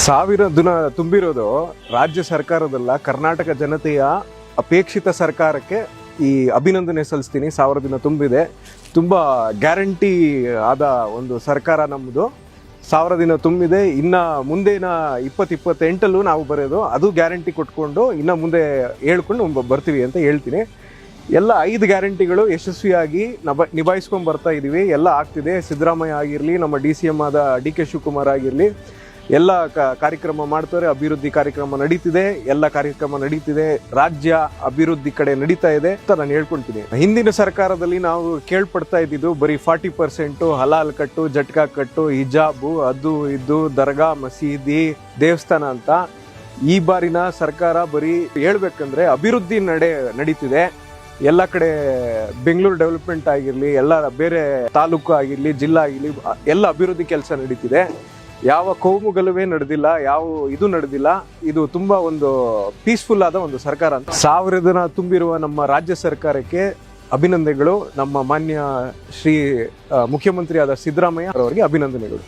1000 ದಿನ ತುಂಬಿರೋದು ರಾಜ್ಯ ಸರ್ಕಾರದಲ್ಲ, ಕರ್ನಾಟಕ ಜನತೆಯ ಅಪೇಕ್ಷಿತ ಸರ್ಕಾರಕ್ಕೆ ಈ ಅಭಿನಂದನೆ ಸಲ್ಲಿಸ್ತೀನಿ. 1000 ದಿನ ತುಂಬಿದೆ. ತುಂಬ ಗ್ಯಾರಂಟಿ ಆದ ಒಂದು ಸರ್ಕಾರ ನಮ್ಮದು. 1000 ದಿನ ತುಂಬಿದೆ. ಇನ್ನು ಮುಂದಿನ 2028 ನಾವು ಬರೋದು ಅದು ಗ್ಯಾರಂಟಿ ಕೊಟ್ಕೊಂಡು ಇನ್ನು ಮುಂದೆ ಹೇಳ್ಕೊಂಡು ಬರ್ತೀವಿ ಅಂತ ಹೇಳ್ತೀನಿ. ಎಲ್ಲ 5 ಗ್ಯಾರಂಟಿಗಳು ಯಶಸ್ವಿಯಾಗಿ ನಿಭಾಯಿಸ್ಕೊಂಡು ಬರ್ತಾ ಇದ್ದೀವಿ. ಎಲ್ಲ ಆಗ್ತಿದೆ. ಸಿದ್ದರಾಮಯ್ಯ ಆಗಿರಲಿ, ನಮ್ಮ DCM ಆದ DK ಶಿವಕುಮಾರ್ ಆಗಿರಲಿ, ಎಲ್ಲ ಕಾರ್ಯಕ್ರಮ ಮಾಡ್ತಾರೆ. ಅಭಿವೃದ್ಧಿ ಕಾರ್ಯಕ್ರಮ ನಡೀತಿದೆ, ಎಲ್ಲ ಕಾರ್ಯಕ್ರಮ ನಡೀತಿದೆ. ರಾಜ್ಯ ಅಭಿವೃದ್ಧಿ ಕಡೆ ನಡೀತಾ ಇದೆ ಅಂತ ನಾನು ಹೇಳ್ಕೊಳ್ತೀನಿ. ಹಿಂದಿನ ಸರ್ಕಾರದಲ್ಲಿ ನಾವು ಕೇಳ್ಪಡ್ತಾ ಇದ್ದಿದ್ದು ಬರೀ 40% ಹಲಾಲ್ ಕಟ್ಟು, ಜಟ್ಕಾ ಕಟ್ಟು, ಹಿಜಾಬು, ಅದು ಇದು, ದರ್ಗಾ, ಮಸೀದಿ, ದೇವಸ್ಥಾನ ಅಂತ. ಈ ಬಾರಿನ ಸರ್ಕಾರ ಬರೀ ಹೇಳ್ಬೇಕಂದ್ರೆ ಅಭಿವೃದ್ಧಿ ನಡೀತಿದೆ. ಎಲ್ಲ ಕಡೆ ಬೆಂಗಳೂರು ಡೆವಲಪ್ಮೆಂಟ್ ಆಗಿರಲಿ, ಎಲ್ಲ ಬೇರೆ ತಾಲೂಕು ಆಗಿರಲಿ, ಜಿಲ್ಲಾ ಆಗಿರಲಿ, ಎಲ್ಲ ಅಭಿವೃದ್ಧಿ ಕೆಲಸ ನಡೀತಿದೆ. ಯಾವ ಕೋಮುಗಲಭೆ ನಡೆದಿಲ್ಲ, ಯಾವ ಇದು ನಡೆದಿಲ್ಲ. ಇದು ತುಂಬಾ ಒಂದು ಪೀಸ್ಫುಲ್ ಆದ ಒಂದು ಸರ್ಕಾರ ಅಂತ. 1000 ದಿನ ತುಂಬಿರುವ ನಮ್ಮ ರಾಜ್ಯ ಸರ್ಕಾರಕ್ಕೆ ಅಭಿನಂದನೆಗಳು. ನಮ್ಮ ಮಾನ್ಯ ಶ್ರೀ ಮುಖ್ಯಮಂತ್ರಿ ಆದ ಸಿದ್ದರಾಮಯ್ಯ ಅವರಿಗೆ ಅಭಿನಂದನೆಗಳು.